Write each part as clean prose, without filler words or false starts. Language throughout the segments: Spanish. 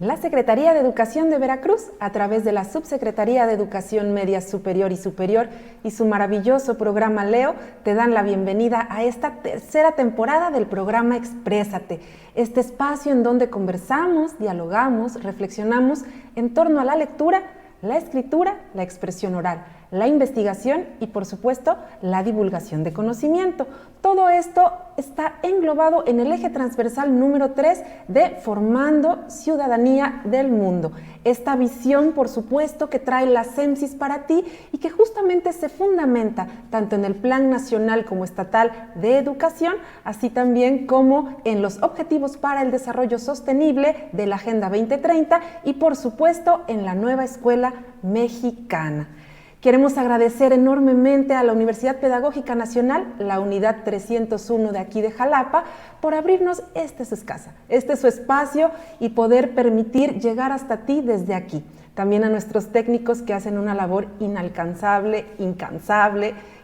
La Secretaría de Educación de Veracruz, a través de la Subsecretaría de Educación Media Superior y su maravilloso programa Leo, te dan la bienvenida a esta tercera temporada del programa Exprésate, este espacio en donde conversamos, dialogamos, reflexionamos en torno a la lectura, la escritura, la expresión oral, la investigación y, por supuesto, la divulgación de conocimiento. Todo esto está englobado en el eje transversal número 3 de Formando Ciudadanía del Mundo. Esta visión, por supuesto, que trae la CEMSIS para ti y que justamente se fundamenta tanto en el Plan Nacional como Estatal de Educación, así también como en los Objetivos para el Desarrollo Sostenible de la Agenda 2030 y, por supuesto, en la nueva Escuela Mexicana. Queremos agradecer enormemente a la Universidad Pedagógica Nacional, la Unidad 301 de aquí de Jalapa, por abrirnos este es su espacio y poder permitir llegar hasta ti desde aquí. También a nuestros técnicos que hacen una labor incansable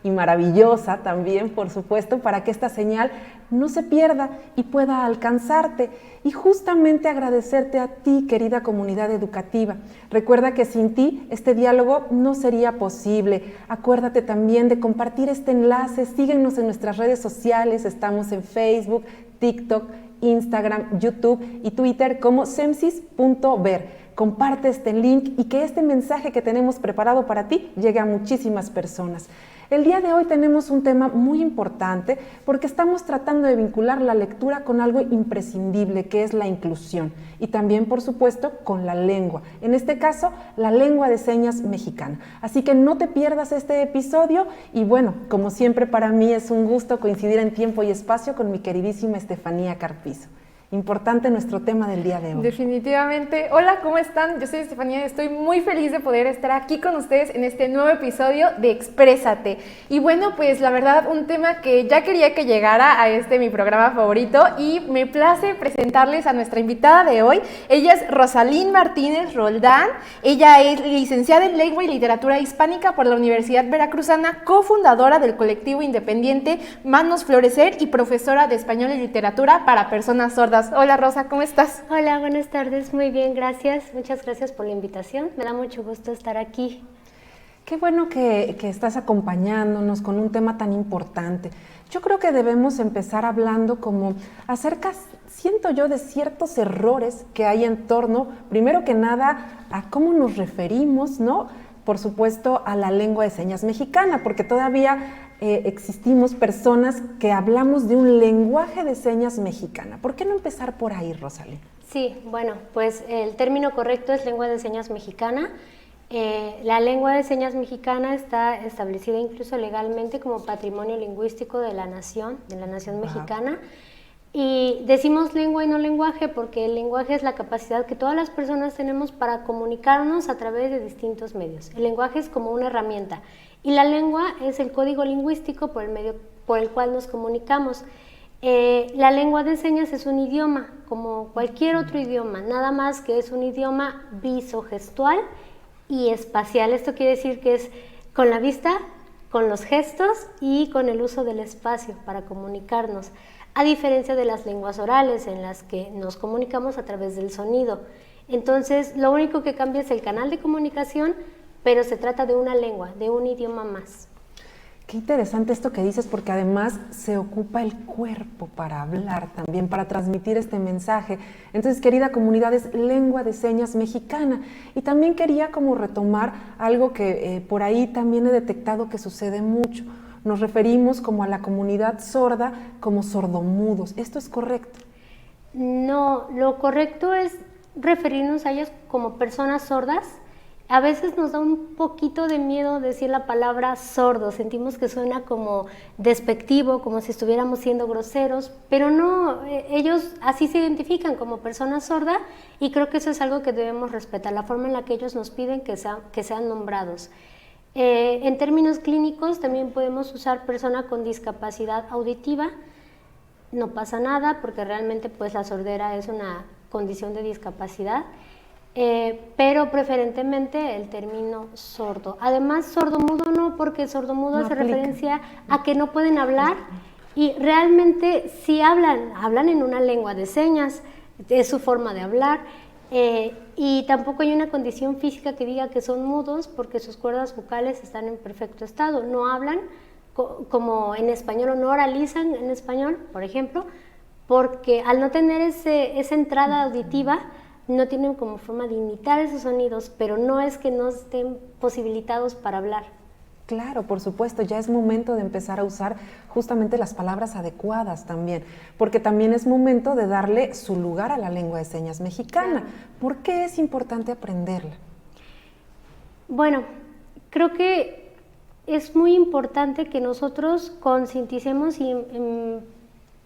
y maravillosa también, por supuesto, para que esta señal no se pierda y pueda alcanzarte. Y justamente agradecerte a ti, querida comunidad educativa. Recuerda que sin ti este diálogo no sería posible. Acuérdate también de compartir este enlace. Síguenos en nuestras redes sociales. Estamos en Facebook, TikTok, Instagram, YouTube y Twitter como cemsis.ver. Comparte este link y que este mensaje que tenemos preparado para ti llegue a muchísimas personas. El día de hoy tenemos un tema muy importante porque estamos tratando de vincular la lectura con algo imprescindible, que es la inclusión, y también, por supuesto, con la lengua, en este caso, la lengua de señas mexicana. Así que no te pierdas este episodio y bueno, como siempre para mí es un gusto coincidir en tiempo y espacio con mi queridísima Estefanía Carpizo. Importante nuestro tema del día de hoy. Definitivamente. Hola, ¿cómo están? Yo soy Estefanía y estoy muy feliz de poder estar aquí con ustedes en este nuevo episodio de Exprésate. Y bueno, pues la verdad, un tema que ya quería que llegara a mi programa favorito y me place presentarles a nuestra invitada de hoy. Ella es Rosalín Martínez Roldán. Ella es licenciada en Lengua y Literatura Hispánica por la Universidad Veracruzana, cofundadora del colectivo independiente Manos Florecer y profesora de Español y Literatura para personas sordas. Hola Rosa, ¿cómo estás? Hola, buenas tardes, muy bien, gracias. Muchas gracias por la invitación, me da mucho gusto estar aquí. Qué bueno que estás acompañándonos con un tema tan importante. Yo creo que debemos empezar hablando como acerca, siento yo, de ciertos errores que hay en torno, primero que nada, a cómo nos referimos, ¿no? Por supuesto, a la lengua de señas mexicana, porque todavía existimos personas que hablamos de un lenguaje de señas mexicana. ¿Por qué no empezar por ahí, Rosalía? Sí, bueno, pues el término correcto es lengua de señas mexicana. La lengua de señas mexicana está establecida incluso legalmente como patrimonio lingüístico de la nación mexicana. Y decimos lengua y no lenguaje porque el lenguaje es la capacidad que todas las personas tenemos para comunicarnos a través de distintos medios. El lenguaje es como una herramienta y la lengua es el código lingüístico por el cual nos comunicamos. La lengua de señas es un idioma, como cualquier otro idioma, nada más que es un idioma visogestual y espacial. Esto quiere decir que es con la vista, con los gestos y con el uso del espacio para comunicarnos, a diferencia de las lenguas orales en las que nos comunicamos a través del sonido. Entonces, lo único que cambia es el canal de comunicación, pero se trata de una lengua, de un idioma más. Qué interesante esto que dices, porque además se ocupa el cuerpo para hablar también, para transmitir este mensaje. Entonces, querida comunidad, es lengua de señas mexicana. Y también quería como retomar algo que por ahí también he detectado que sucede mucho. Nos referimos como a la comunidad sorda como sordomudos. ¿Esto es correcto? No, lo correcto es referirnos a ellos como personas sordas. A veces nos da un poquito de miedo decir la palabra sordo, sentimos que suena como despectivo, como si estuviéramos siendo groseros, pero no, ellos así se identifican como personas sordas y creo que eso es algo que debemos respetar, la forma en la que ellos nos piden que sean nombrados. En términos clínicos también podemos usar persona con discapacidad auditiva, no pasa nada porque realmente pues la sordera es una condición de discapacidad. Pero preferentemente el término sordo. Además, sordomudo no, porque sordomudo hace referencia a que no pueden hablar y realmente sí hablan en una lengua de señas, es su forma de hablar, Y tampoco hay una condición física que diga que son mudos porque sus cuerdas vocales están en perfecto estado, no hablan como en español o no oralizan en español, por ejemplo, porque al no tener esa entrada auditiva no tienen como forma de imitar esos sonidos, pero no es que no estén posibilitados para hablar. Claro, por supuesto, ya es momento de empezar a usar justamente las palabras adecuadas también, porque también es momento de darle su lugar a la lengua de señas mexicana. Claro. ¿Por qué es importante aprenderla? Bueno, creo que es muy importante que nosotros concienticemos y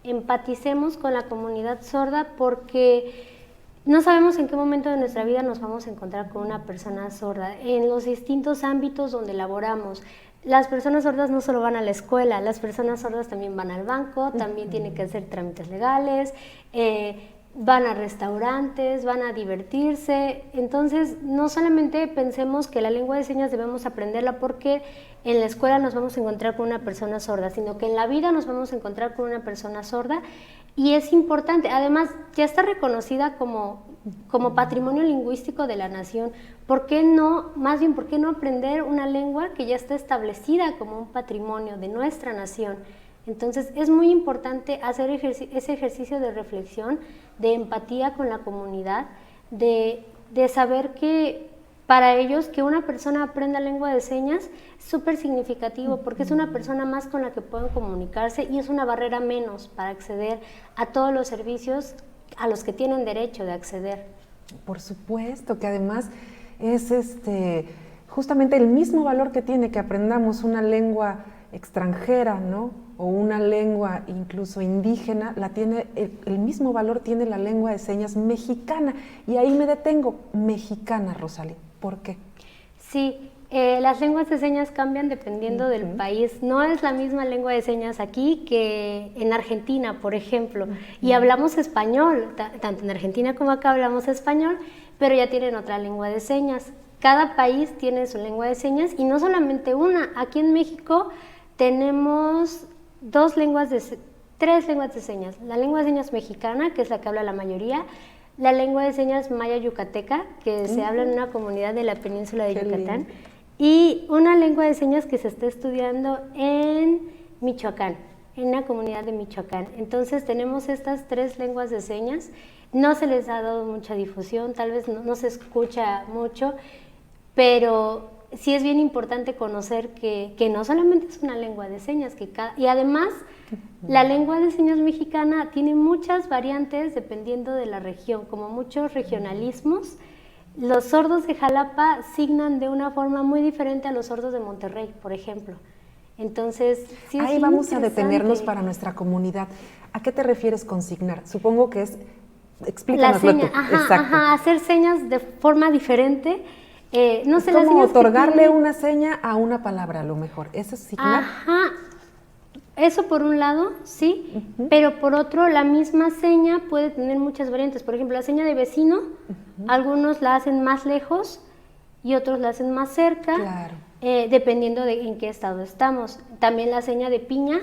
empaticemos con la comunidad sorda, porque no sabemos en qué momento de nuestra vida nos vamos a encontrar con una persona sorda, en los distintos ámbitos donde laboramos. Las personas sordas no solo van a la escuela, las personas sordas también van al banco, también tienen que hacer trámites legales, van a restaurantes, van a divertirse. Entonces, no solamente pensemos que la lengua de señas debemos aprenderla porque en la escuela nos vamos a encontrar con una persona sorda, sino que en la vida nos vamos a encontrar con una persona sorda. Y es importante, además ya está reconocida como patrimonio lingüístico de la nación. ¿Por qué no, más bien, por qué no aprender una lengua que ya está establecida como un patrimonio de nuestra nación? Entonces es muy importante hacer ese ejercicio de reflexión, de empatía con la comunidad, de saber que para ellos que una persona aprenda lengua de señas es súper significativo, porque es una persona más con la que pueden comunicarse y es una barrera menos para acceder a todos los servicios a los que tienen derecho de acceder. Por supuesto, que además es justamente el mismo valor que tiene que aprendamos una lengua extranjera, ¿no? O una lengua incluso indígena, el mismo valor tiene la lengua de señas mexicana. Y ahí me detengo, mexicana, Rosalí. ¿Por qué? Sí, las lenguas de señas cambian dependiendo del país. No es la misma lengua de señas aquí que en Argentina, por ejemplo. Y hablamos español, tanto en Argentina como acá hablamos español, pero ya tienen otra lengua de señas. Cada país tiene su lengua de señas y no solamente una. Aquí en México tenemos tres lenguas de señas. La lengua de señas mexicana, que es la que habla la mayoría, la lengua de señas maya yucateca, que se habla en una comunidad de la península de Yucatán, y una lengua de señas que se está estudiando en Michoacán, en una comunidad de Michoacán. Entonces tenemos estas tres lenguas de señas. No se les ha dado mucha difusión, tal vez no se escucha mucho, pero sí es bien importante conocer que no solamente es una lengua de señas, y además la lengua de señas mexicana tiene muchas variantes dependiendo de la región, como muchos regionalismos. Los sordos de Jalapa signan de una forma muy diferente a los sordos de Monterrey, por ejemplo. Entonces, sí, ahí vamos a detenernos para nuestra comunidad. ¿A qué te refieres con signar? Supongo que es, explícanoslo tú. Hacer señas de forma diferente. No sé, es como otorgarle una seña a una palabra, a lo mejor. ¿Eso es signar? Eso por un lado, sí, pero por otro, la misma seña puede tener muchas variantes. Por ejemplo, la seña de vecino, algunos la hacen más lejos y otros la hacen más cerca, claro. Dependiendo de en qué estado estamos. También la seña de piña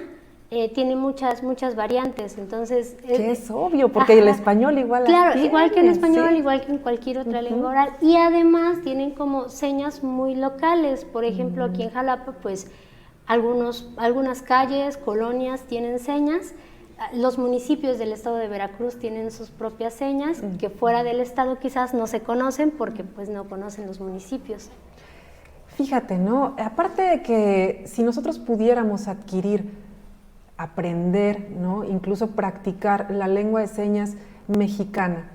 tiene muchas variantes, entonces... Que es obvio, porque el español igual... Claro, igual que en español, igual que en cualquier otra lengua oral. Y además tienen como señas muy locales. Por ejemplo, aquí en Jalapa, pues... Algunas calles, colonias tienen señas. Los municipios del estado de Veracruz tienen sus propias señas, que fuera del estado quizás no se conocen porque pues no conocen los municipios. Fíjate, ¿no? Aparte de que si nosotros pudiéramos aprender, ¿no? Incluso practicar la lengua de señas mexicana,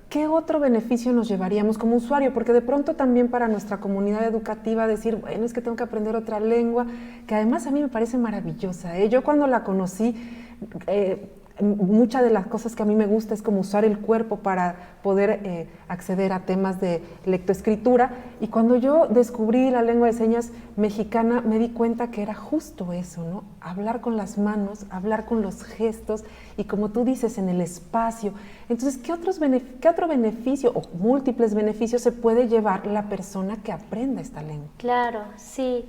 ¿qué otro beneficio nos llevaríamos como usuario? Porque de pronto también para nuestra comunidad educativa decir, bueno, es que tengo que aprender otra lengua, que además a mí me parece maravillosa, ¿eh? Yo cuando la conocí, muchas de las cosas que a mí me gusta es como usar el cuerpo para poder acceder a temas de lectoescritura, y cuando yo descubrí la lengua de señas mexicana me di cuenta que era justo eso, ¿no? Hablar con las manos, hablar con los gestos y, como tú dices, en el espacio. Entonces, ¿qué otro beneficio o múltiples beneficios se puede llevar la persona que aprenda esta lengua? Claro, sí.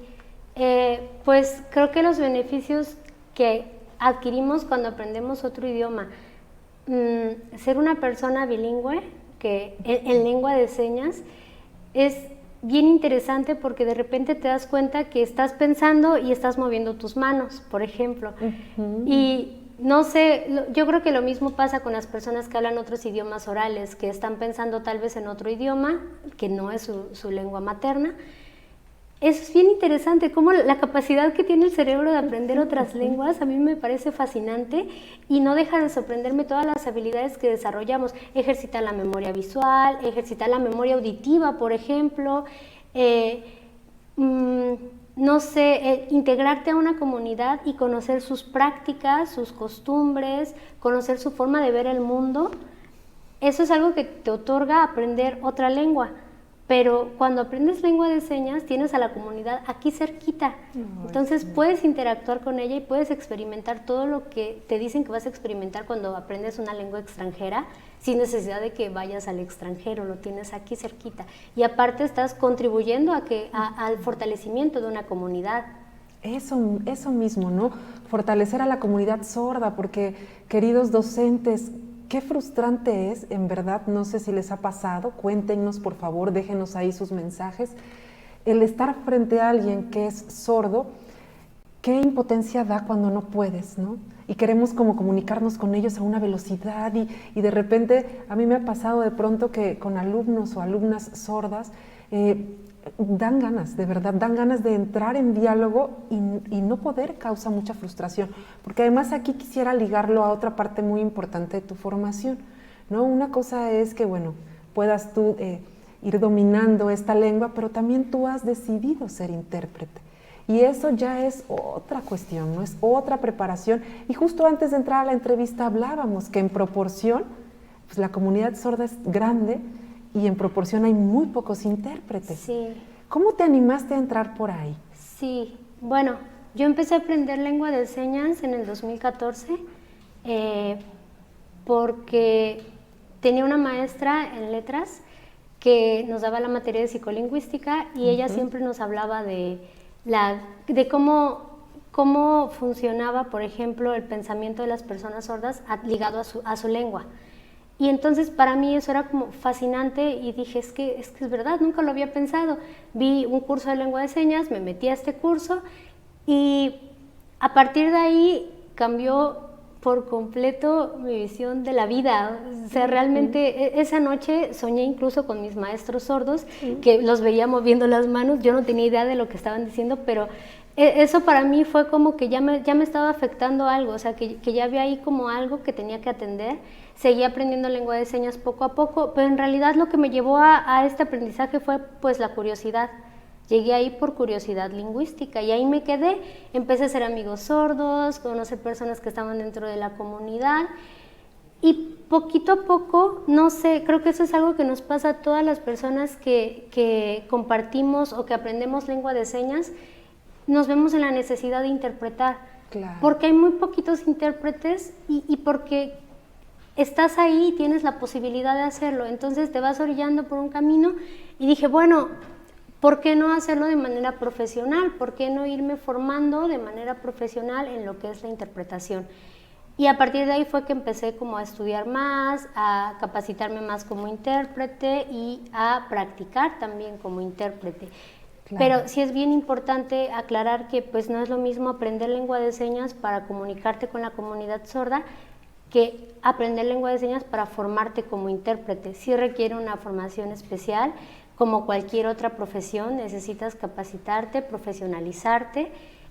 Pues creo que los beneficios que adquirimos cuando aprendemos otro idioma, ser una persona bilingüe que en lengua de señas es bien interesante porque de repente te das cuenta que estás pensando y estás moviendo tus manos, por ejemplo. Y no sé, yo creo que lo mismo pasa con las personas que hablan otros idiomas orales, que están pensando tal vez en otro idioma, que no es su lengua materna. Eso es bien interesante, cómo la capacidad que tiene el cerebro de aprender otras lenguas a mí me parece fascinante y no deja de sorprenderme todas las habilidades que desarrollamos. Ejercitar la memoria visual, ejercitar la memoria auditiva, por ejemplo, no sé, integrarte a una comunidad y conocer sus prácticas, sus costumbres, conocer su forma de ver el mundo. Eso es algo que te otorga aprender otra lengua. Pero cuando aprendes lengua de señas, tienes a la comunidad aquí cerquita. Entonces puedes interactuar con ella y puedes experimentar todo lo que te dicen que vas a experimentar cuando aprendes una lengua extranjera, sin necesidad de que vayas al extranjero, lo tienes aquí cerquita. Y aparte estás contribuyendo al fortalecimiento de una comunidad. Eso mismo, ¿no? Fortalecer a la comunidad sorda, porque, queridos docentes, qué frustrante es, en verdad, no sé si les ha pasado, cuéntenos por favor, déjenos ahí sus mensajes, el estar frente a alguien que es sordo, qué impotencia da cuando no puedes, ¿no? Y queremos como comunicarnos con ellos a una velocidad y de repente, a mí me ha pasado de pronto que con alumnos o alumnas sordas, dan ganas, de verdad, dan ganas de entrar en diálogo y no poder causa mucha frustración, porque además aquí quisiera ligarlo a otra parte muy importante de tu formación, ¿no? Una cosa es que, bueno, puedas tú ir dominando esta lengua, pero también tú has decidido ser intérprete. Y eso ya es otra cuestión, ¿no? Es otra preparación. Y justo antes de entrar a la entrevista hablábamos que en proporción, pues la comunidad sorda es grande, y en proporción hay muy pocos intérpretes. Sí. ¿Cómo te animaste a entrar por ahí? Sí, bueno, yo empecé a aprender lengua de señas en el 2014 porque tenía una maestra en letras que nos daba la materia de psicolingüística y ella siempre nos hablaba de cómo funcionaba, por ejemplo, el pensamiento de las personas sordas ligado a su lengua. Y entonces para mí eso era como fascinante y dije, es que es verdad, nunca lo había pensado. Vi un curso de lengua de señas, me metí a este curso y a partir de ahí cambió por completo mi visión de la vida. O sea, realmente esa noche soñé incluso con mis maestros sordos, que los veía moviendo las manos, yo no tenía idea de lo que estaban diciendo, pero eso para mí fue como que ya me estaba afectando algo, o sea, que ya había ahí como algo que tenía que atender. Seguí aprendiendo lengua de señas poco a poco, pero en realidad lo que me llevó a este aprendizaje fue pues la curiosidad. Llegué ahí por curiosidad lingüística y ahí me quedé. Empecé a hacer amigos sordos, conocer personas que estaban dentro de la comunidad y poquito a poco, no sé, creo que eso es algo que nos pasa a todas las personas que compartimos o que aprendemos lengua de señas, nos vemos en la necesidad de interpretar. Claro. Porque hay muy poquitos intérpretes y porque estás ahí y tienes la posibilidad de hacerlo, entonces te vas orillando por un camino y dije, bueno, ¿por qué no hacerlo de manera profesional? ¿Por qué no irme formando de manera profesional en lo que es la interpretación? Y a partir de ahí fue que empecé como a estudiar más, a capacitarme más como intérprete y a practicar también como intérprete. Claro. Pero sí es bien importante aclarar que pues no es lo mismo aprender lengua de señas para comunicarte con la comunidad sorda que aprender lengua de señas para formarte como intérprete. Sí requiere una formación especial, como cualquier otra profesión, necesitas capacitarte, profesionalizarte.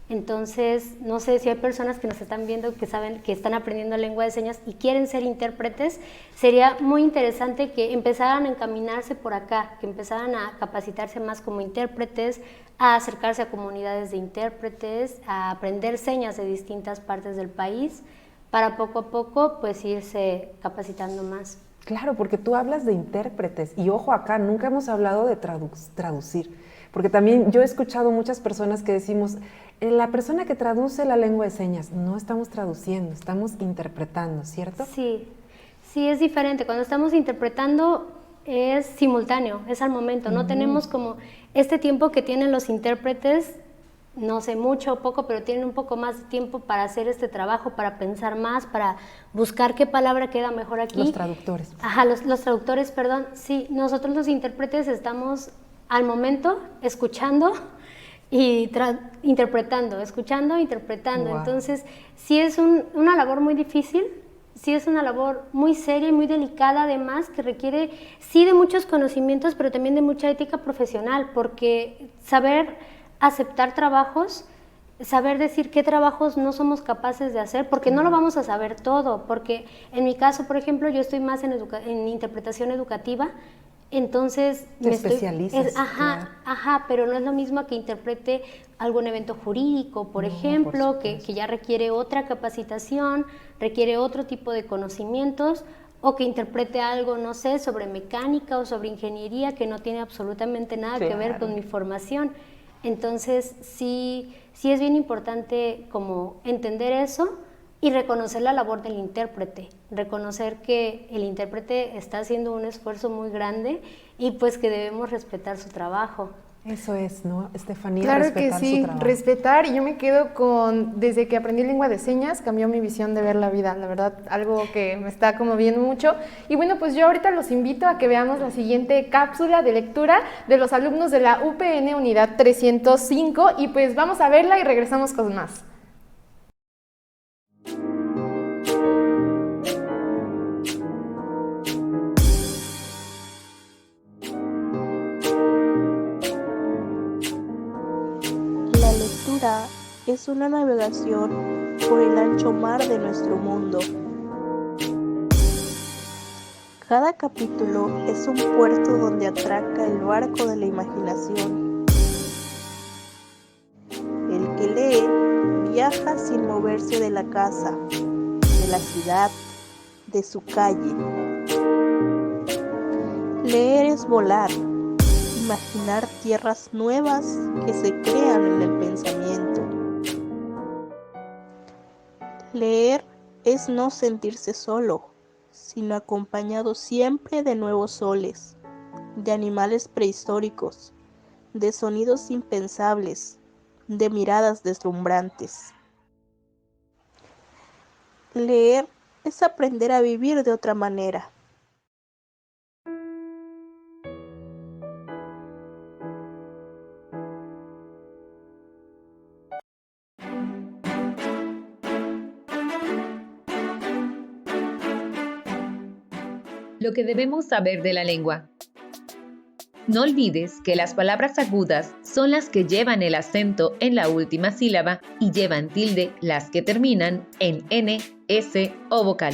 Entonces, no sé si hay personas que nos están viendo que saben que están aprendiendo lengua de señas y quieren ser intérpretes, sería muy interesante que empezaran a encaminarse por acá, que empezaran a capacitarse más como intérpretes, a acercarse a comunidades de intérpretes, a aprender señas de distintas partes del país, para poco a poco pues irse capacitando más. Claro, porque tú hablas de intérpretes y ojo acá, nunca hemos hablado de traducir, porque también yo he escuchado muchas personas que decimos, la persona que traduce la lengua de señas, no estamos traduciendo, estamos interpretando, ¿cierto? Sí, sí es diferente, cuando estamos interpretando es simultáneo, es al momento, no tenemos como este tiempo que tienen los intérpretes no sé, mucho o poco, pero tienen un poco más de tiempo para hacer este trabajo, para pensar más, para buscar qué palabra queda mejor aquí. Los traductores. Ajá, los traductores, perdón. Sí, nosotros los intérpretes estamos al momento escuchando y interpretando, escuchando, interpretando. Wow. Entonces, sí es una labor muy difícil, sí es una labor muy seria y muy delicada, además, que requiere, sí, de muchos conocimientos, pero también de mucha ética profesional, porque saber aceptar trabajos, saber decir qué trabajos no somos capaces de hacer, porque no lo vamos a saber todo, porque en mi caso, por ejemplo, yo estoy más en interpretación educativa, entonces Te especializas. Ajá, ajá, pero no es lo mismo que interprete algún evento jurídico, por ejemplo, que ya requiere otra capacitación, requiere otro tipo de conocimientos, o que interprete algo, no sé, sobre mecánica o sobre ingeniería que no tiene absolutamente nada que ver con mi formación. Entonces, sí es bien importante como entender eso y reconocer la labor del intérprete, reconocer que el intérprete está haciendo un esfuerzo muy grande y pues que debemos respetar su trabajo. Eso es, ¿no, Estefanía? Claro que Respetar sí, su trabajo. respetar, y yo me quedo con, desde que aprendí lengua de señas, cambió mi visión de ver la vida, la verdad, algo que me está como viendo mucho. Y bueno, pues yo ahorita los invito a que veamos la siguiente cápsula de lectura de los alumnos de la UPN Unidad 305, y pues vamos a verla y regresamos con más. La lectura es una navegación por el ancho mar de nuestro mundo. Cada capítulo es un puerto donde atraca el barco de la imaginación. El que lee viaja sin moverse de la casa, de la ciudad, de su calle. Leer es volar, imaginar tierras nuevas que se crean en el pensamiento. Leer es no sentirse solo, sino acompañado siempre de nuevos soles, de animales prehistóricos, de sonidos impensables, de miradas deslumbrantes. Leer es aprender a vivir de otra manera. Lo que debemos saber de la lengua. No olvides que las palabras agudas son las que llevan el acento en la última sílaba y llevan tilde las que terminan en N, S o vocal.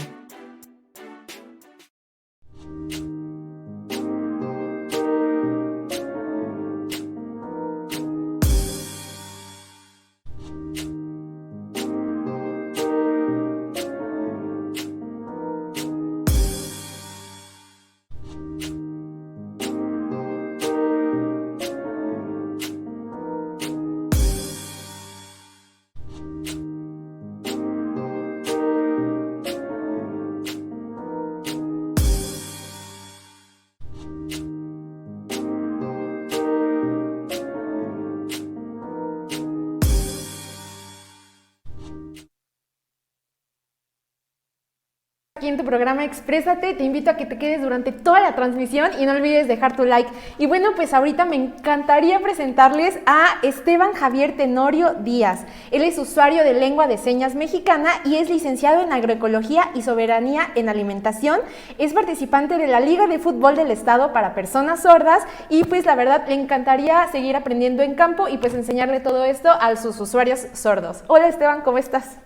Aquí en tu programa Exprésate, te invito a que te quedes durante toda la transmisión y no olvides dejar tu like. Y bueno, pues ahorita me encantaría presentarles a Esteban Javier Tenorio Díaz. Él es usuario de lengua de señas mexicana y es licenciado en agroecología y soberanía en alimentación. Es participante de la Liga de Fútbol del Estado para personas sordas y pues la verdad le encantaría seguir aprendiendo en campo y pues enseñarle todo esto a sus usuarios sordos. Hola Esteban, ¿cómo estás?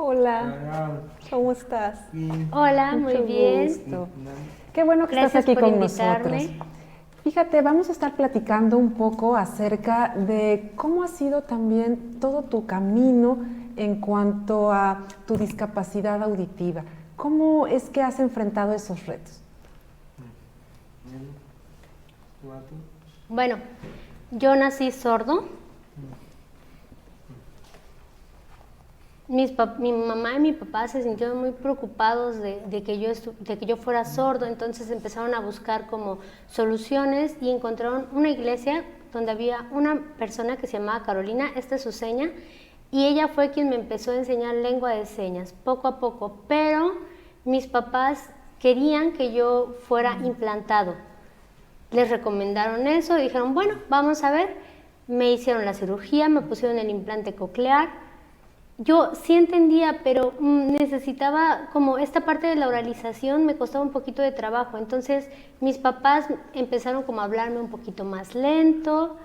Hola, ¿cómo estás? Hola, muy Mucho bien. gusto. Qué bueno que Gracias estás aquí por con invitarme. nosotros. Fíjate, vamos a estar platicando un poco acerca de cómo ha sido también todo tu camino en cuanto a tu discapacidad auditiva. ¿Cómo es que has enfrentado esos retos? Bueno, yo nací sordo. mi mamá y mi papá se sintieron muy preocupados de que yo fuera sordo, entonces empezaron a buscar como soluciones y encontraron una iglesia donde había una persona que se llamaba Carolina, esta es su seña, y ella fue quien me empezó a enseñar lengua de señas, poco a poco, pero mis papás querían que yo fuera implantado. Les recomendaron eso y dijeron, bueno, vamos a ver. Me hicieron la cirugía, me pusieron el implante coclear. Yo sí entendía, pero necesitaba como esta parte de la oralización me costaba un poquito de trabajo. Entonces mis papás empezaron como a hablarme un poquito más lento,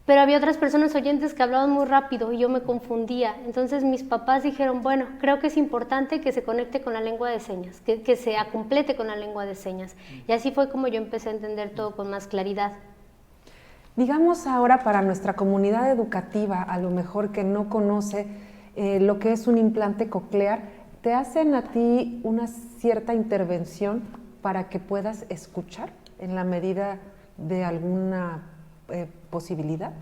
pero había otras personas oyentes que hablaban muy rápido y yo me confundía. Entonces mis papás dijeron, bueno, creo que es importante que se conecte con la lengua de señas, que se complete con la lengua de señas. Y así fue como yo empecé a entender todo con más claridad. Digamos ahora para nuestra comunidad educativa, a lo mejor que no conoce lo que es un implante coclear, ¿te hacen a ti una cierta intervención para que puedas escuchar en la medida de alguna posibilidad?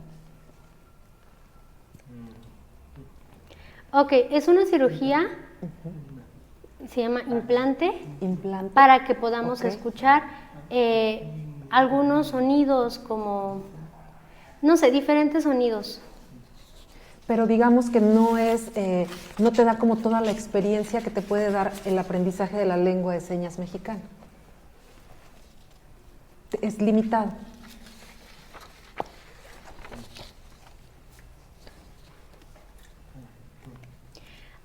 Ok, es una cirugía, se llama implante, para que podamos escuchar algunos sonidos como, no sé, diferentes sonidos. Pero digamos que no no te da como toda la experiencia que te puede dar el aprendizaje de la lengua de señas mexicana. Es limitado.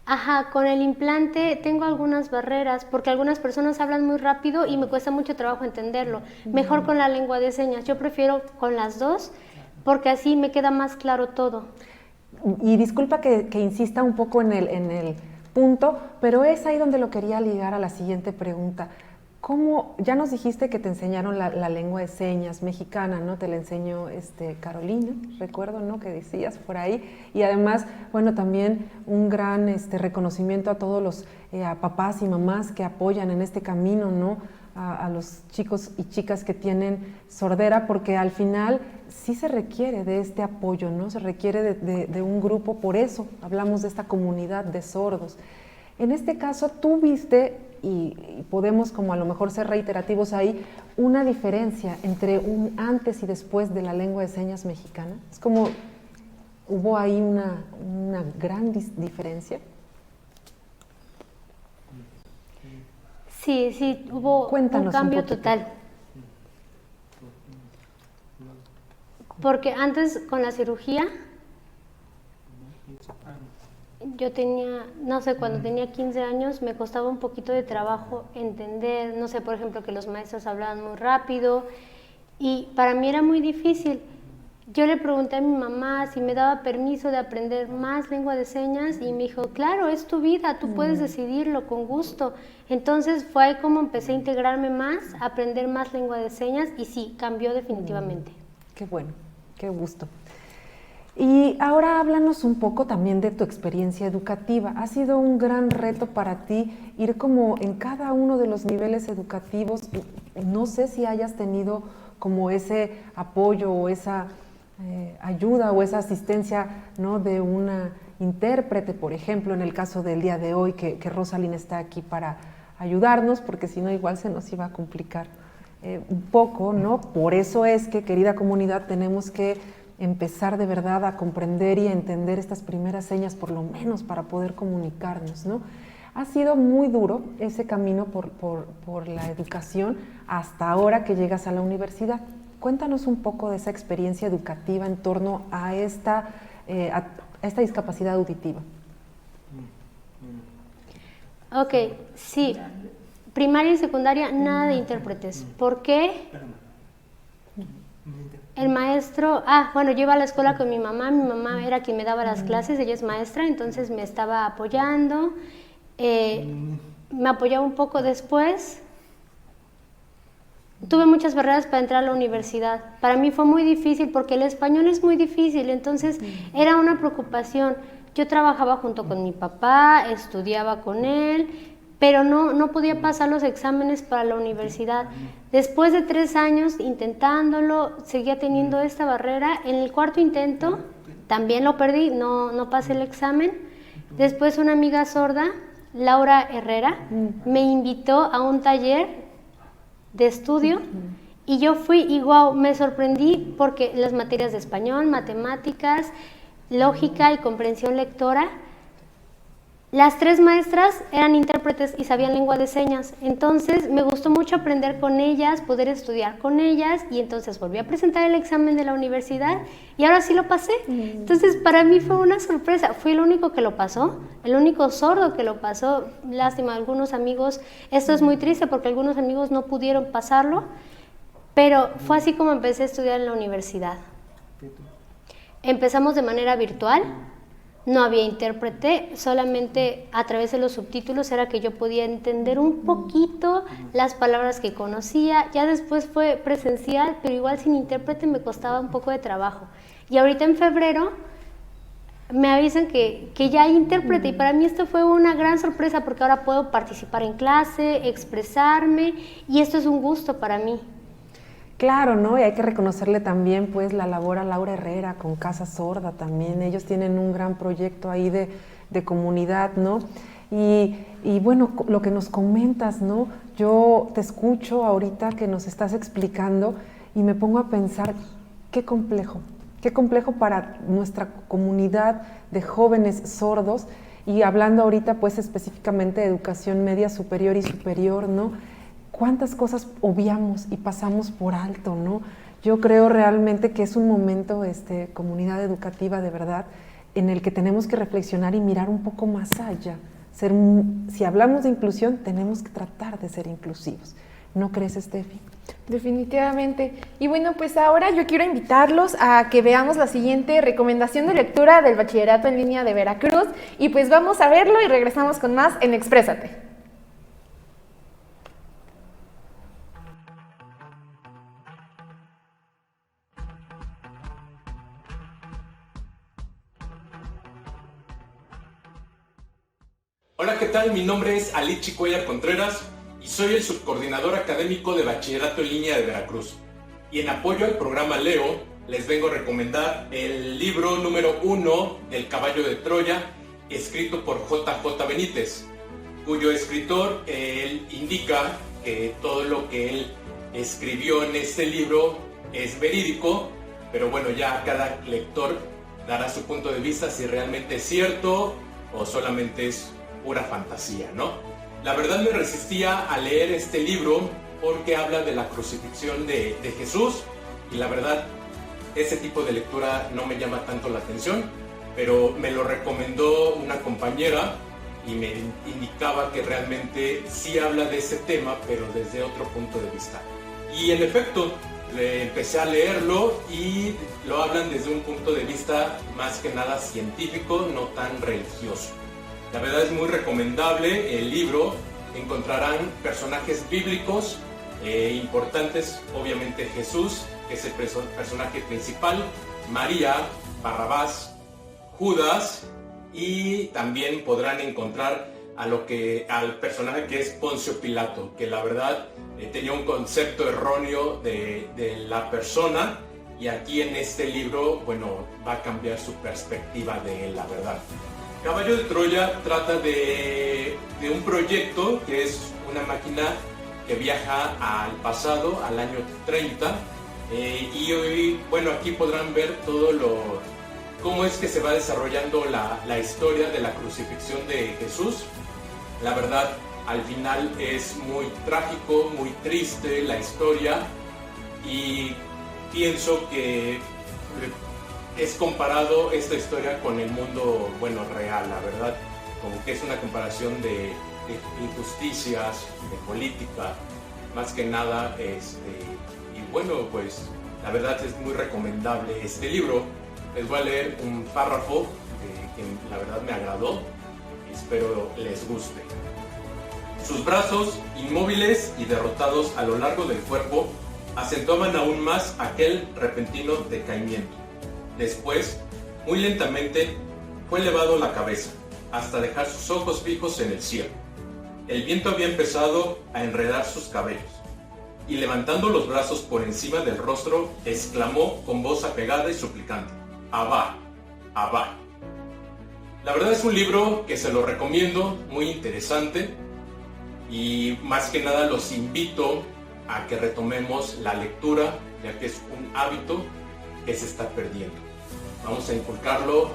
Ajá, con el implante tengo algunas barreras porque algunas personas hablan muy rápido y me cuesta mucho trabajo entenderlo. Mejor con la lengua de señas, yo prefiero con las dos porque así me queda más claro todo. Y disculpa que insista un poco en el punto, pero es ahí donde lo quería ligar a la siguiente pregunta. ¿Cómo? Ya nos dijiste que te enseñaron la lengua de señas mexicana, ¿no? Te la enseñó Carolina, recuerdo, ¿no? Que decías por ahí. Y además, bueno, también un gran reconocimiento a todos los a papás y mamás que apoyan en este camino, ¿no? A los chicos y chicas que tienen sordera, porque al final sí se requiere de este apoyo, ¿no? Se requiere de un grupo, por eso hablamos de esta comunidad de sordos. En este caso, tú viste, y podemos como a lo mejor ser reiterativos ahí, una diferencia entre un antes y después de la lengua de señas mexicana. Es como, ¿hubo ahí una gran diferencia? Sí, hubo Cuéntanos un cambio un poquito. total. Porque antes con la cirugía, yo tenía, no sé, cuando tenía 15 años me costaba un poquito de trabajo entender, no sé, por ejemplo, que los maestros hablaban muy rápido y para mí era muy difícil. Yo le pregunté a mi mamá si me daba permiso de aprender más lengua de señas y me dijo, claro, es tu vida, tú puedes decidirlo con gusto. Entonces fue ahí como empecé a integrarme más, a aprender más lengua de señas y sí, cambió definitivamente. Qué bueno, qué gusto. Y ahora háblanos un poco también de tu experiencia educativa. ¿Ha sido un gran reto para ti ir como en cada uno de los niveles educativos? No sé si hayas tenido como ese apoyo o esa ayuda o esa asistencia, ¿no? De una intérprete, por ejemplo, en el caso del día de hoy, que Rosalind está aquí para ayudarnos, porque si no igual se nos iba a complicar un poco, ¿no? Por eso es que, querida comunidad, tenemos que empezar de verdad a comprender y a entender estas primeras señas, por lo menos para poder comunicarnos, ¿no? Ha sido muy duro ese camino por la educación hasta ahora que llegas a la universidad. Cuéntanos un poco de esa experiencia educativa en torno a esta discapacidad auditiva. Ok, sí. Primaria y secundaria, nada de intérpretes. ¿Por qué? El maestro, bueno, yo iba a la escuela con mi mamá era quien me daba las clases, ella es maestra, entonces me estaba apoyando, me apoyaba un poco después. Tuve muchas barreras para entrar a la universidad. Para mí fue muy difícil porque el español es muy difícil, entonces era una preocupación. Yo trabajaba junto con mi papá, estudiaba con él, pero no podía pasar los exámenes para la universidad. Después de 3 años intentándolo, seguía teniendo esta barrera. En el cuarto intento también lo perdí, no pasé el examen, Después una amiga sorda, Laura Herrera, me invitó a un taller de estudio y yo fui y wow, me sorprendí porque las materias de español, matemáticas, lógica y comprensión lectora, las 3 maestras eran intérpretes y sabían lengua de señas, entonces me gustó mucho aprender con ellas, poder estudiar con ellas y entonces volví a presentar el examen de la universidad y ahora sí lo pasé. Entonces para mí fue una sorpresa, fui el único que lo pasó, el único sordo que lo pasó, lástima, algunos amigos, esto es muy triste porque algunos amigos no pudieron pasarlo, pero fue así como empecé a estudiar en la universidad. Empezamos de manera virtual. No había intérprete, solamente a través de los subtítulos era que yo podía entender un poquito las palabras que conocía. Ya después fue presencial, pero igual sin intérprete me costaba un poco de trabajo. Y ahorita en febrero me avisan que ya hay intérprete y para mí esto fue una gran sorpresa porque ahora puedo participar en clase, expresarme y esto es un gusto para mí. Claro, ¿no? Y hay que reconocerle también pues la labor a Laura Herrera con Casa Sorda también. Ellos tienen un gran proyecto ahí de comunidad, ¿no? Y bueno, lo que nos comentas, ¿no? Yo te escucho ahorita que nos estás explicando y me pongo a pensar qué complejo para nuestra comunidad de jóvenes sordos y hablando ahorita pues específicamente de educación media superior y superior, ¿no? Cuántas cosas obviamos y pasamos por alto, ¿no? Yo creo realmente que es un momento, comunidad educativa de verdad, en el que tenemos que reflexionar y mirar un poco más allá. Si hablamos de inclusión, tenemos que tratar de ser inclusivos. ¿No crees, Steffi? Definitivamente. Y bueno, pues ahora yo quiero invitarlos a que veamos la siguiente recomendación de lectura del Bachillerato en Línea de Veracruz y pues vamos a verlo y regresamos con más en Exprésate. Hola, ¿qué tal? Mi nombre es Alichi Cuellar Contreras y soy el subcoordinador académico de Bachillerato en Línea de Veracruz. Y en apoyo al programa Leo, les vengo a recomendar el libro número 1 del Caballo de Troya, escrito por J.J. Benítez, cuyo escritor él indica que todo lo que él escribió en este libro es verídico, pero bueno, ya cada lector dará su punto de vista si realmente es cierto o solamente es pura fantasía, ¿no? La verdad me resistía a leer este libro porque habla de la crucifixión de Jesús y la verdad ese tipo de lectura no me llama tanto la atención, pero me lo recomendó una compañera y me indicaba que realmente sí habla de ese tema, pero desde otro punto de vista. Y en efecto, empecé a leerlo y lo hablan desde un punto de vista más que nada científico, no tan religioso. La verdad es muy recomendable el libro, encontrarán personajes bíblicos importantes, obviamente Jesús, que es el personaje principal, María, Barrabás, Judas, y también podrán encontrar al personaje que es Poncio Pilato, que la verdad tenía un concepto erróneo de la persona, y aquí en este libro, bueno, va a cambiar su perspectiva de él, la verdad. Caballo de Troya trata de un proyecto que es una máquina que viaja al pasado, al año 30, y hoy, bueno, aquí podrán ver cómo es que se va desarrollando la historia de la crucifixión de Jesús. La verdad, al final es muy trágico, muy triste la historia, y pienso que es comparado esta historia con el mundo, bueno, real, la verdad, como que es una comparación de injusticias, de política, más que nada, y bueno, pues la verdad es muy recomendable este libro. Les voy a leer un párrafo que la verdad me agradó, espero les guste. Sus brazos, inmóviles y derrotados a lo largo del cuerpo, acentuaban aún más aquel repentino decaimiento. Después, muy lentamente, fue elevado la cabeza, hasta dejar sus ojos fijos en el cielo. El viento había empezado a enredar sus cabellos, y levantando los brazos por encima del rostro, exclamó con voz apegada y suplicante: «Abba, Abba». La verdad es un libro que se lo recomiendo, muy interesante, y más que nada los invito a que retomemos la lectura, ya que es un hábito que se está perdiendo. Vamos a inculcarlo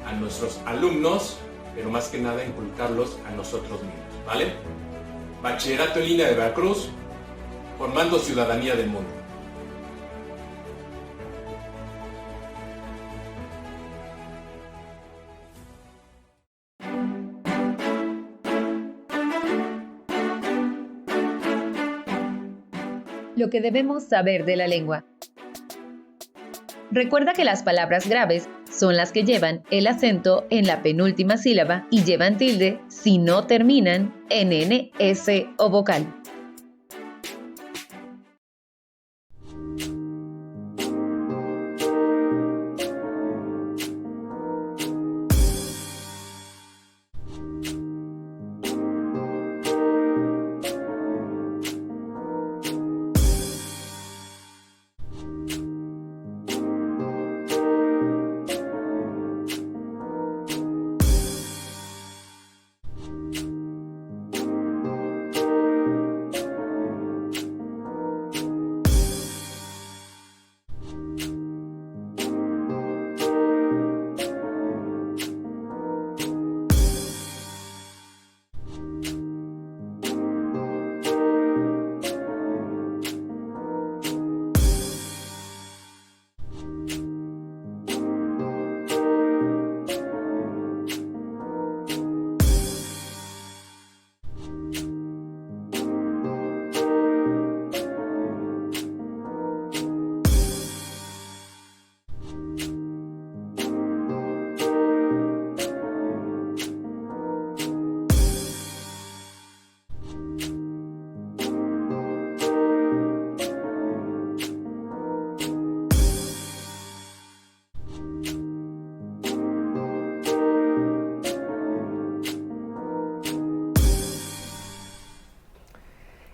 a nuestros alumnos, pero más que nada inculcarlos a nosotros mismos, ¿vale? Bachillerato en línea de Veracruz, formando ciudadanía del mundo. Lo que debemos saber de la lengua. Recuerda que las palabras graves son las que llevan el acento en la penúltima sílaba y llevan tilde si no terminan en N, S o vocal.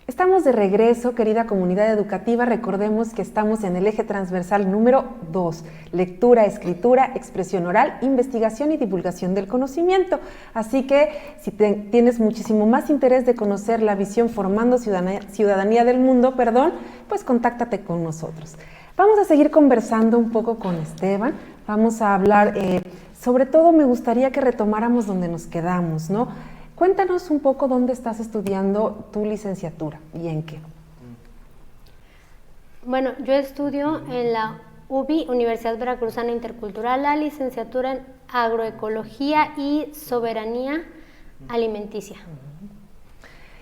Estamos de regreso, querida comunidad educativa. Recordemos que estamos en el eje transversal número 2, lectura, escritura, expresión oral, investigación y divulgación del conocimiento. Así que si tienes muchísimo más interés de conocer la visión Formando Ciudadanía del Mundo, pues contáctate con nosotros. Vamos a seguir conversando un poco con Esteban. Vamos a hablar, sobre todo me gustaría que retomáramos donde nos quedamos, ¿no? Cuéntanos un poco dónde estás estudiando tu licenciatura y en qué. Bueno, yo estudio en la UBI, Universidad Veracruzana Intercultural, la licenciatura en Agroecología y Soberanía Alimenticia.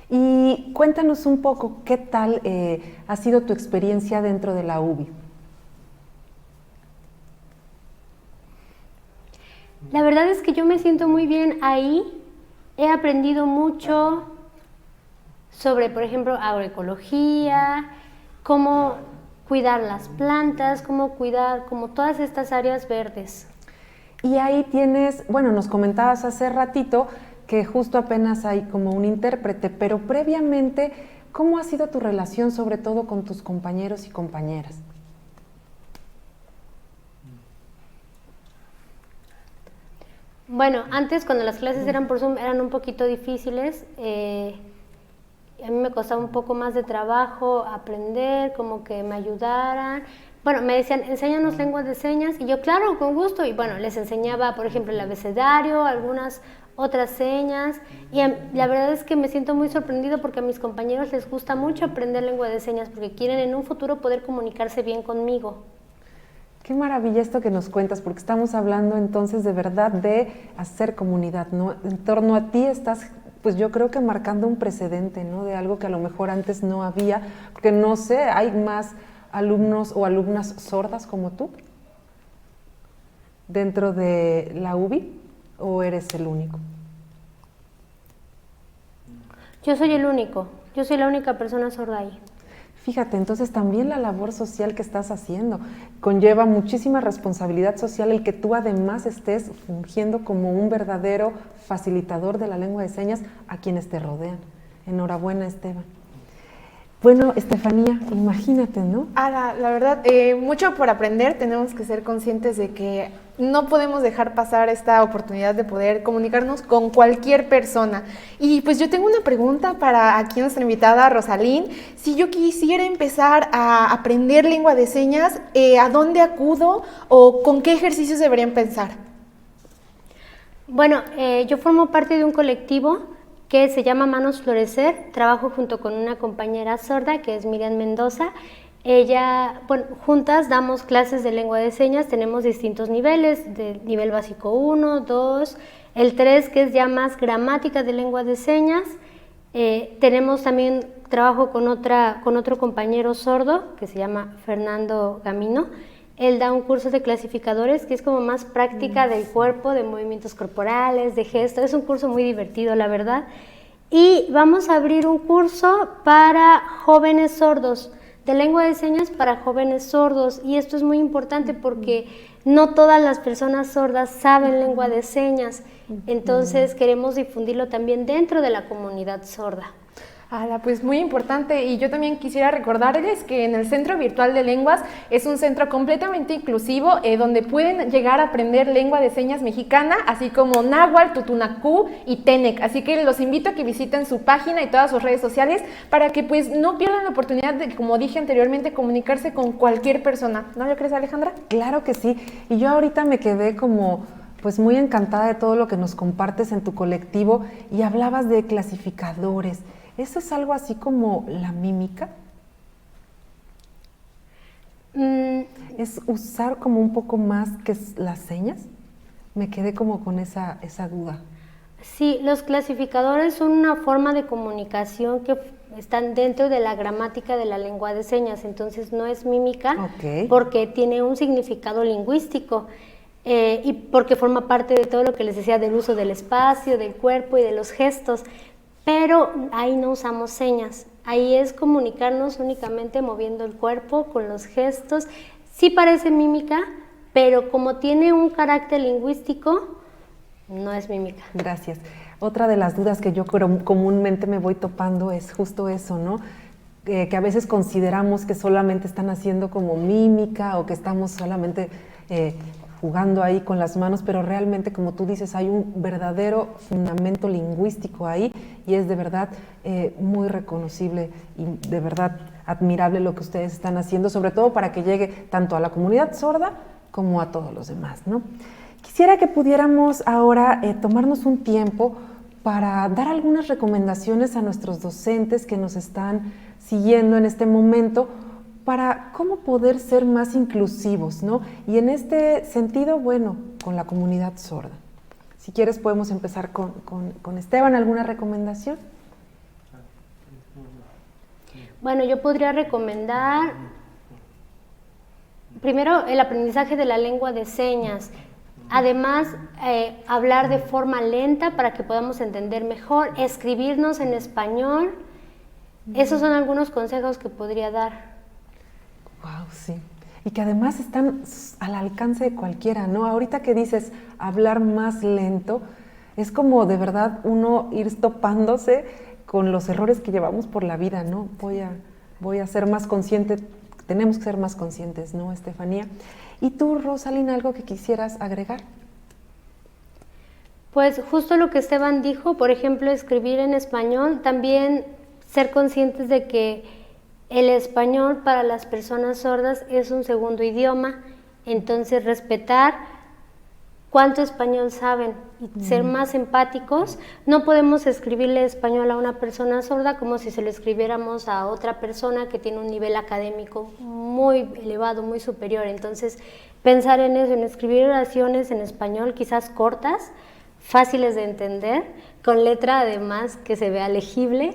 Y cuéntanos un poco qué tal ha sido tu experiencia dentro de la UBI. La verdad es que yo me siento muy bien ahí. He aprendido mucho sobre, por ejemplo, agroecología, cómo cuidar las plantas, cómo cuidar como todas estas áreas verdes. Y ahí tienes, bueno, nos comentabas hace ratito que justo apenas hay como un intérprete, pero previamente, ¿cómo ha sido tu relación sobre todo con tus compañeros y compañeras? Bueno, antes cuando las clases eran por Zoom eran un poquito difíciles, a mí me costaba un poco más de trabajo aprender, como que me ayudaran. Bueno, me decían, enséñanos lenguas de señas, y yo, claro, con gusto, y bueno, les enseñaba, por ejemplo, el abecedario, algunas otras señas, y la verdad es que me siento muy sorprendido porque a mis compañeros les gusta mucho aprender lengua de señas porque quieren en un futuro poder comunicarse bien conmigo. Qué maravilla esto que nos cuentas, porque estamos hablando entonces de verdad de hacer comunidad, ¿no? En torno a ti estás, pues yo creo que marcando un precedente, ¿no? De algo que a lo mejor antes no había, porque no sé, ¿hay más alumnos o alumnas sordas como tú dentro de la UBI o eres el único? Yo soy el único, yo soy la única persona sorda ahí. Fíjate, entonces también la labor social que estás haciendo conlleva muchísima responsabilidad social el que tú además estés fungiendo como un verdadero facilitador de la lengua de señas a quienes te rodean. Enhorabuena, Esteban. Bueno, Estefanía, imagínate, ¿no? La verdad, mucho por aprender. Tenemos que ser conscientes de que no podemos dejar pasar esta oportunidad de poder comunicarnos con cualquier persona. Y pues yo tengo una pregunta para aquí nuestra invitada Rosalín. Si yo quisiera empezar a aprender lengua de señas, ¿a dónde acudo o con qué ejercicios debería empezar? Bueno, yo formo parte de un colectivo que se llama Manos Florecer. Trabajo junto con una compañera sorda que es Miriam Mendoza. Juntas damos clases de lengua de señas, tenemos distintos niveles, de nivel básico 1, 2, el 3 que es ya más gramática de lengua de señas. Tenemos también trabajo con otro compañero sordo que se llama Fernando Gamino. Él da un curso de clasificadores que es como más práctica del cuerpo, de movimientos corporales, de gestos. Es un curso muy divertido, la verdad. Y vamos a abrir un curso para jóvenes sordos, de lengua de señas para jóvenes sordos, y esto es muy importante porque no todas las personas sordas saben lengua de señas, entonces queremos difundirlo también dentro de la comunidad sorda. Pues muy importante, y yo también quisiera recordarles que en el Centro Virtual de Lenguas es un centro completamente inclusivo donde pueden llegar a aprender lengua de señas mexicana, así como náhuatl, tutunacú y tenec, así que los invito a que visiten su página y todas sus redes sociales para que pues no pierdan la oportunidad de, como dije anteriormente, comunicarse con cualquier persona. ¿No lo crees, Alejandra? Claro que sí, y yo ahorita me quedé como pues muy encantada de todo lo que nos compartes en tu colectivo y hablabas de clasificadores. ¿Eso es algo así como la mímica? ¿Es usar como un poco más que las señas? Me quedé como con esa duda. Sí, los clasificadores son una forma de comunicación que están dentro de la gramática de la lengua de señas, entonces no es mímica, porque tiene un significado lingüístico y porque forma parte de todo lo que les decía del uso del espacio, del cuerpo y de los gestos. Pero ahí no usamos señas, ahí es comunicarnos únicamente moviendo el cuerpo, con los gestos. Sí parece mímica, pero como tiene un carácter lingüístico, no es mímica. Gracias. Otra de las dudas que yo comúnmente me voy topando es justo eso, ¿no? Que a veces consideramos que solamente están haciendo como mímica o que estamos solamente jugando ahí con las manos, pero realmente, como tú dices, hay un verdadero fundamento lingüístico ahí y es de verdad muy reconocible y de verdad admirable lo que ustedes están haciendo, sobre todo para que llegue tanto a la comunidad sorda como a todos los demás, ¿no? Quisiera que pudiéramos ahora tomarnos un tiempo para dar algunas recomendaciones a nuestros docentes que nos están siguiendo en este momento para cómo poder ser más inclusivos, ¿no? Y en este sentido, bueno, con la comunidad sorda. Si quieres podemos empezar con Esteban, ¿alguna recomendación? Bueno, yo podría recomendar primero el aprendizaje de la lengua de señas. Además, hablar de forma lenta para que podamos entender mejor, escribirnos en español. Esos son algunos consejos que podría dar. Wow, sí. Y que además están al alcance de cualquiera, ¿no? Ahorita que dices hablar más lento, es como de verdad uno ir topándose con los errores que llevamos por la vida, ¿no? Voy a ser más consciente, tenemos que ser más conscientes, ¿no, Estefanía? ¿Y tú, Rosalín, algo que quisieras agregar? Pues justo lo que Esteban dijo, por ejemplo, escribir en español, también ser conscientes de que el español para las personas sordas es un segundo idioma, entonces respetar cuánto español saben y ser más empáticos. No podemos escribirle español a una persona sorda como si se lo escribiéramos a otra persona que tiene un nivel académico muy elevado, muy superior. Entonces, pensar en eso, en escribir oraciones en español, quizás cortas, fáciles de entender, con letra además que se vea legible.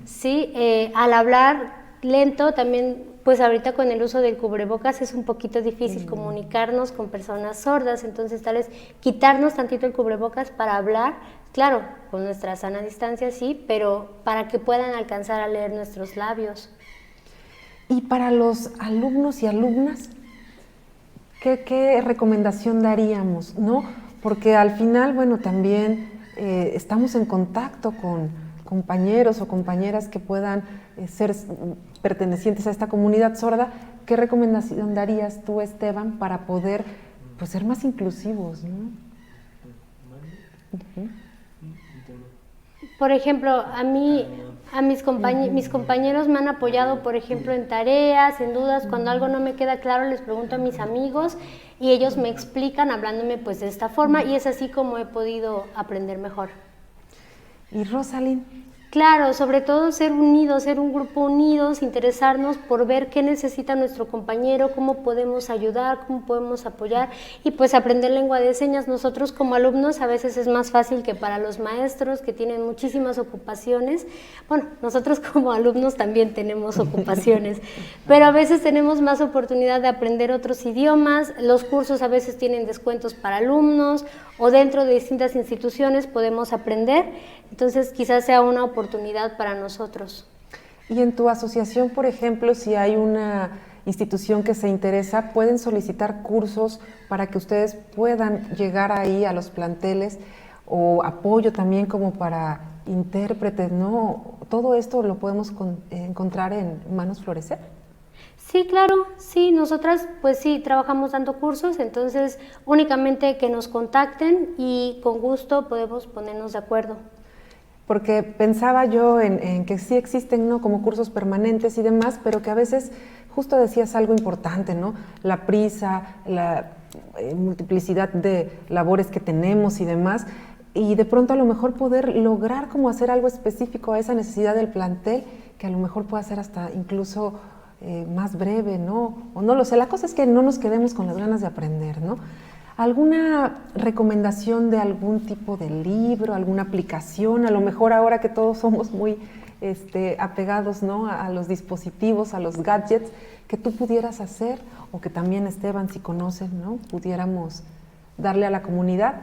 Sí, al hablar lento también, pues ahorita con el uso del cubrebocas es un poquito difícil comunicarnos con personas sordas, entonces tal vez quitarnos tantito el cubrebocas para hablar, claro, con nuestra sana distancia sí, pero para que puedan alcanzar a leer nuestros labios. Y para los alumnos y alumnas, ¿qué recomendación daríamos, no? Porque al final, bueno, también estamos en contacto con compañeros o compañeras que puedan ser pertenecientes a esta comunidad sorda. ¿Qué recomendación darías tú, Esteban, para poder pues ser más inclusivos, ¿no? Por ejemplo, mis compañeros me han apoyado, por ejemplo, en tareas, en dudas. Cuando algo no me queda claro, les pregunto a mis amigos y ellos me explican hablándome pues de esta forma, y es así como he podido aprender mejor. ¿Y Rosalind? Claro, sobre todo ser unidos, ser un grupo unidos, interesarnos por ver qué necesita nuestro compañero, cómo podemos ayudar, cómo podemos apoyar, y pues aprender lengua de señas. Nosotros como alumnos a veces es más fácil que para los maestros, que tienen muchísimas ocupaciones. Bueno, nosotros como alumnos también tenemos ocupaciones, pero a veces tenemos más oportunidad de aprender otros idiomas. Los cursos a veces tienen descuentos para alumnos, o dentro de distintas instituciones podemos aprender. Entonces quizás sea una oportunidad para nosotros. Y en tu asociación, por ejemplo, si hay una institución que se interesa, ¿pueden solicitar cursos para que ustedes puedan llegar ahí a los planteles, o apoyo también como para intérpretes, ¿no? Todo esto lo podemos encontrar en Manos Florecer. Sí, claro, sí, nosotras pues sí, trabajamos dando cursos, entonces únicamente que nos contacten y con gusto podemos ponernos de acuerdo. Porque pensaba yo en que sí existen, ¿no?, como cursos permanentes y demás, pero que a veces, justo decías algo importante, ¿no?, la prisa, la multiplicidad de labores que tenemos y demás, y de pronto a lo mejor poder lograr como hacer algo específico a esa necesidad del plantel, que a lo mejor pueda ser hasta incluso más breve, ¿no? O no lo sé, la cosa es que no nos quedemos con las ganas de aprender, ¿no? ¿Alguna recomendación de algún tipo de libro, alguna aplicación? A lo mejor ahora que todos somos muy apegados, ¿no?, a los dispositivos, a los gadgets, que tú pudieras hacer, o que también Esteban, si conocen, ¿no?, pudiéramos darle a la comunidad.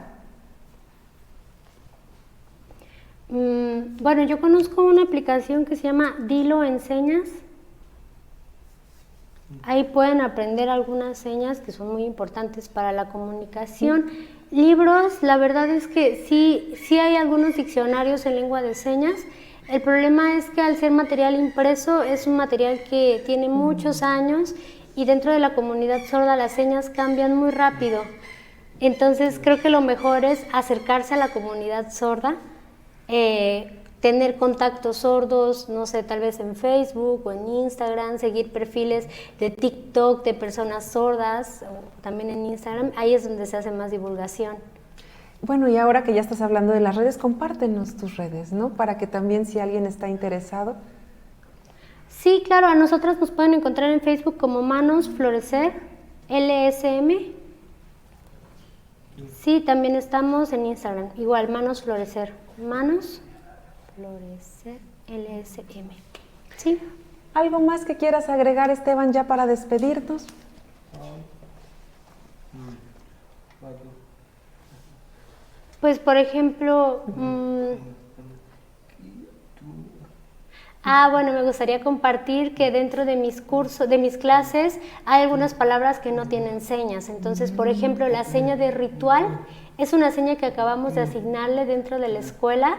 Bueno, yo conozco una aplicación que se llama Dilo Enseñas. Ahí pueden aprender algunas señas que son muy importantes para la comunicación. Libros, la verdad es que sí hay algunos diccionarios en lengua de señas. El problema es que al ser material impreso es un material que tiene muchos años, y dentro de la comunidad sorda las señas cambian muy rápido. Entonces creo que lo mejor es acercarse a la comunidad sorda, tener contactos sordos, no sé, tal vez en Facebook o en Instagram, seguir perfiles de TikTok de personas sordas, o también en Instagram. Ahí es donde se hace más divulgación. Bueno, y ahora que ya estás hablando de las redes, compártenos tus redes, ¿no?, para que también, si alguien está interesado. Sí, claro, a nosotras nos pueden encontrar en Facebook como Manos Florecer LSM. Sí, también estamos en Instagram, igual, Manos Florecer. Manos Florecer LSM. ¿Sí? ¿Algo más que quieras agregar, Esteban, ya para despedirnos? Pues, por ejemplo, bueno, me gustaría compartir que dentro de mis cursos, de mis clases, hay algunas palabras que no tienen señas. Entonces, por ejemplo, la seña de ritual es una seña que acabamos de asignarle dentro de la escuela,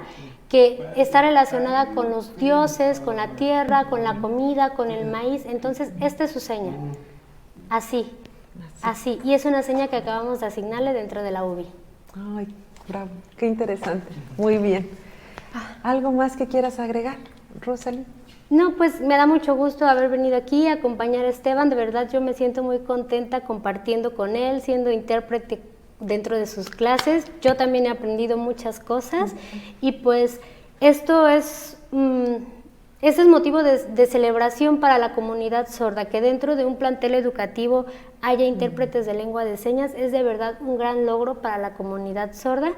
que está relacionada con los dioses, con la tierra, con la comida, con el maíz. Entonces, esta es su seña. Así. Y es una seña que acabamos de asignarle dentro de la UBI. Ay, bravo, qué interesante. Muy bien. ¿Algo más que quieras agregar, Rosalind? No, pues me da mucho gusto haber venido aquí a acompañar a Esteban. De verdad, yo me siento muy contenta compartiendo con él, siendo intérprete dentro de sus clases. Yo también he aprendido muchas cosas, y pues esto es motivo de celebración para la comunidad sorda. Que dentro de un plantel educativo haya intérpretes de lengua de señas es de verdad un gran logro para la comunidad sorda,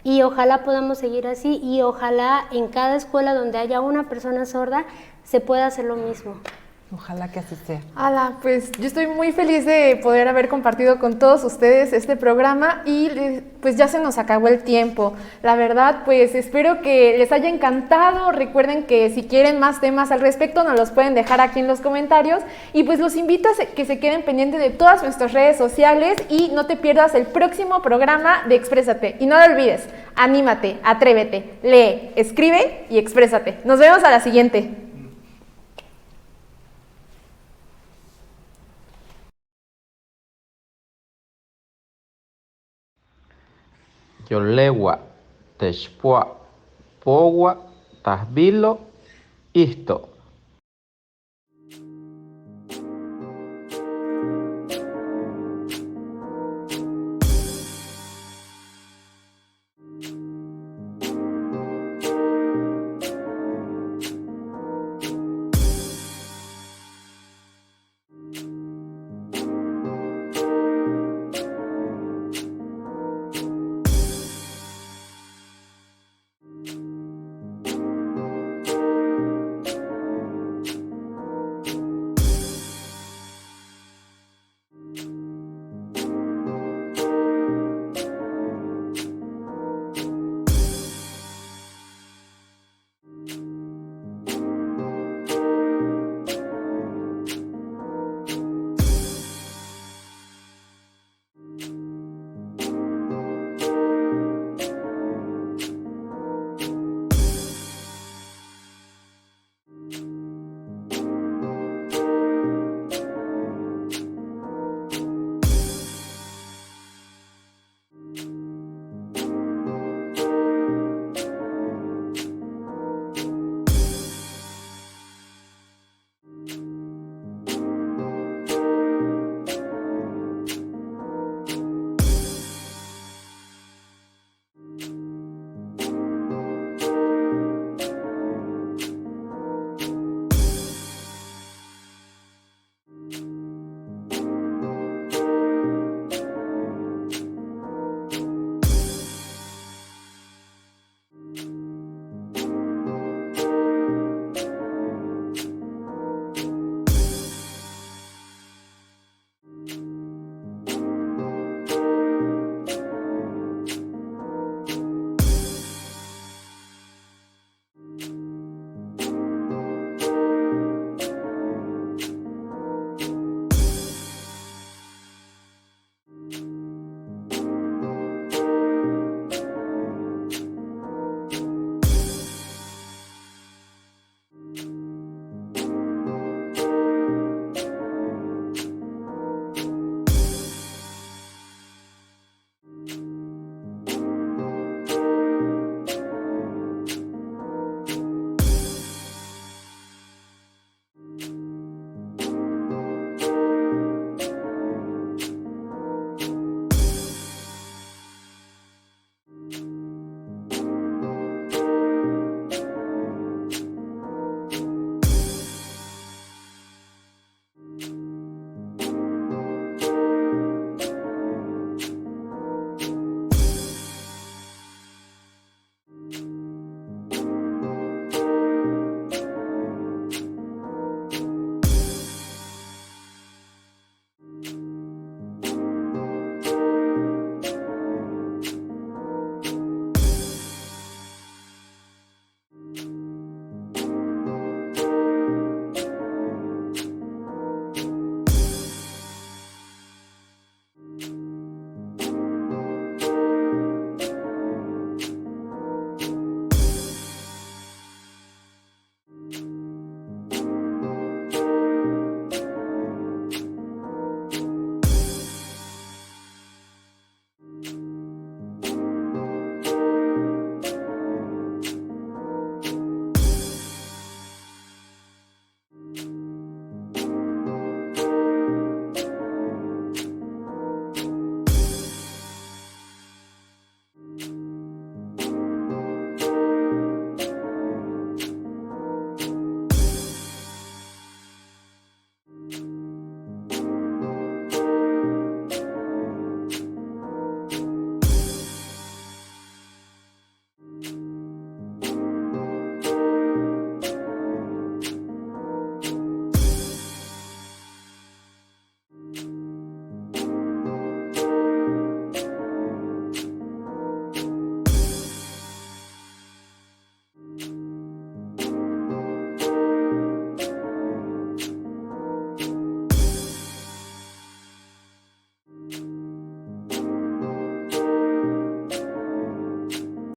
y ojalá podamos seguir así, y ojalá en cada escuela donde haya una persona sorda se pueda hacer lo mismo. Ojalá que así sea. Ala, pues yo estoy muy feliz de poder haber compartido con todos ustedes este programa, y pues ya se nos acabó el tiempo. La verdad, pues espero que les haya encantado. Recuerden que si quieren más temas al respecto nos los pueden dejar aquí en los comentarios, y pues los invito a que se queden pendientes de todas nuestras redes sociales, y no te pierdas el próximo programa de Exprésate. Y no lo olvides, anímate, atrévete, lee, escribe y exprésate. Nos vemos a la siguiente. Yolewa, Techpua, Pogua, Tasbilo, Isto.